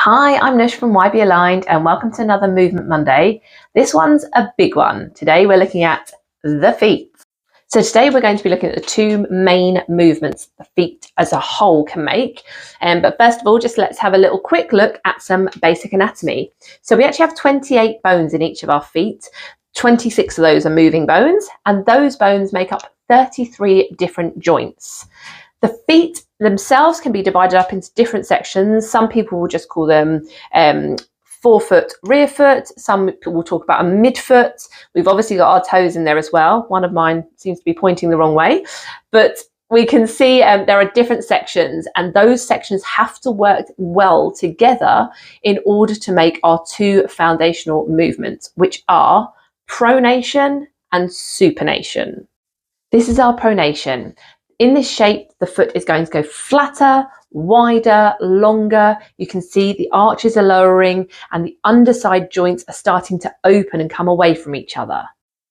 Hi, I'm Nush from Why Be Aligned and welcome to another Movement Monday. This one's a big one. Today we're looking at the feet. So today we're going to be looking at the two main movements the feet as a whole can make. But first of all, just let's have a little quick look at some basic anatomy. So we actually have 28 bones in each of our feet. 26 of those are moving bones, and those bones make up 33 different joints. The feet themselves can be divided up into different sections. Some people will just call them forefoot, rear foot. Some people will talk about a midfoot. We've obviously got our toes in there as well. One of mine seems to be pointing the wrong way, but we can see there are different sections, and those sections have to work well together in order to make our two foundational movements, which are pronation and supination. This is our pronation. In this shape, the foot is going to go flatter, wider, longer. You can see the arches are lowering and the underside joints are starting to open and come away from each other.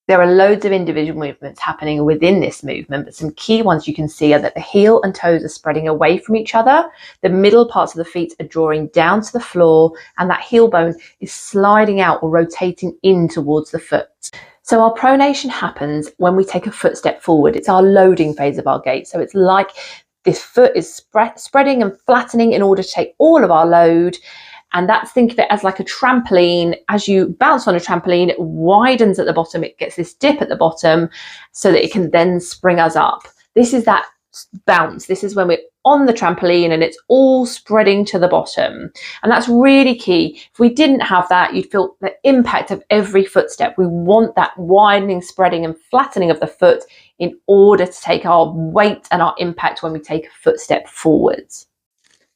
There are loads of individual movements happening within this movement, but some key ones you can see are that the heel and toes are spreading away from each other. The middle parts of the feet are drawing down to the floor, and that heel bone is sliding out or rotating in towards the foot. So our pronation happens when we take a footstep forward. It's our loading phase of our gait. So it's like this foot is spreading and flattening in order to take all of our load. And that's, think of it as like a trampoline. As you bounce on a trampoline, it widens at the bottom. It gets this dip at the bottom so that it can then spring us up. This is that bounce. This is when we're on the trampoline and it's all spreading to the bottom. And that's really key. If we didn't have that, you'd feel the impact of every footstep. We want that widening, spreading and flattening of the foot in order to take our weight and our impact when we take a footstep forwards.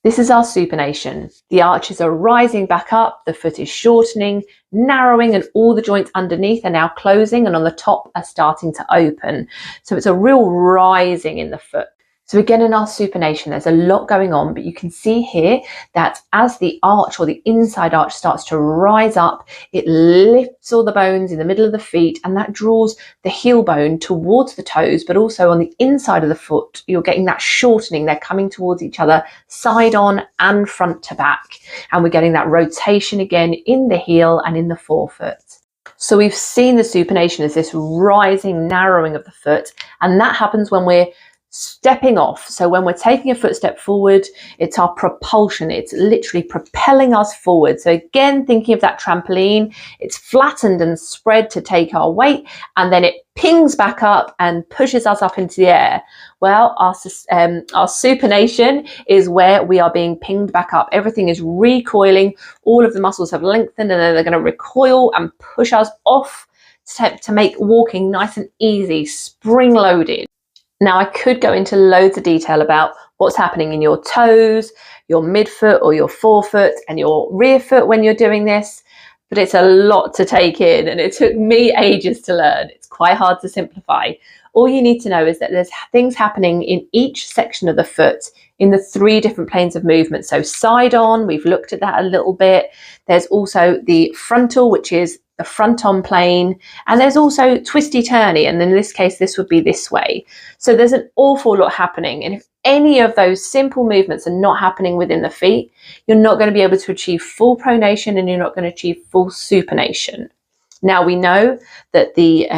This is our supination. The arches are rising back up, the foot is shortening, narrowing, and all the joints underneath are now closing and on the top are starting to open. So it's a real rising in the foot. So again, in our supination, there's a lot going on, but you can see here that as the arch or the inside arch starts to rise up, it lifts all the bones in the middle of the feet, and that draws the heel bone towards the toes, but also on the inside of the foot, you're getting that shortening. They're coming towards each other, side on and front to back. And we're getting that rotation again in the heel and in the forefoot. So we've seen the supination as this rising, narrowing of the foot, and that happens when we're stepping off. So when we're taking a footstep forward, it's our propulsion. It's literally propelling us forward. So again, thinking of that trampoline, it's flattened and spread to take our weight, and then it pings back up and pushes us up into the air. Well, our supination is where we are being pinged back up. Everything is recoiling. All of the muscles have lengthened, and then they're going to recoil and push us off to make walking nice and easy, spring-loaded. Now, I could go into loads of detail about what's happening in your toes, your midfoot or your forefoot and your rear foot when you're doing this, but it's a lot to take in and it took me ages to learn. It's quite hard to simplify. All you need to know is that there's things happening in each section of the foot in the three different planes of movement. So side on, we've looked at that a little bit. There's also the frontal, which is the front on plane, and there's also twisty turny, and in this case this would be this way. So there's an awful lot happening, and if any of those simple movements are not happening within the feet, you're not going to be able to achieve full pronation and you're not going to achieve full supination. Now we know that the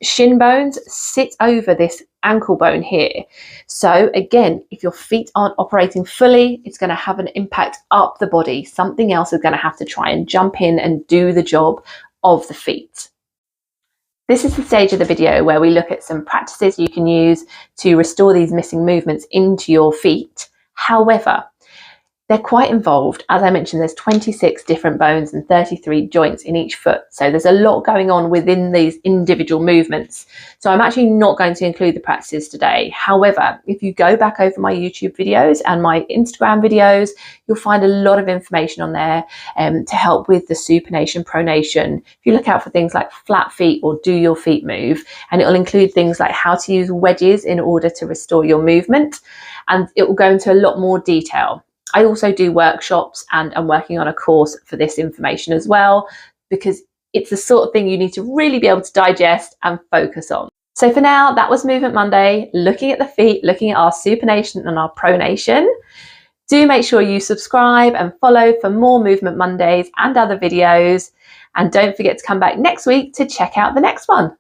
shin bones sit over this ankle bone here. So again, if your feet aren't operating fully, it's going to have an impact up the body. Something else is going to have to try and jump in and do the job of the feet. This is the stage of the video where we look at some practices you can use to restore these missing movements into your feet. However, they're quite involved. As I mentioned, there's 26 different bones and 33 joints in each foot. So there's a lot going on within these individual movements. So I'm actually not going to include the practices today. However, if you go back over my YouTube videos and my Instagram videos, you'll find a lot of information on there to help with the supination, pronation. If you look out for things like flat feet or do your feet move, and it'll include things like how to use wedges in order to restore your movement. And it will go into a lot more detail. I also do workshops and I'm working on a course for this information as well, because it's the sort of thing you need to really be able to digest and focus on. So for now, that was Movement Monday, looking at the feet, looking at our supination and our pronation. Do make sure you subscribe and follow for more Movement Mondays and other videos. And don't forget to come back next week to check out the next one.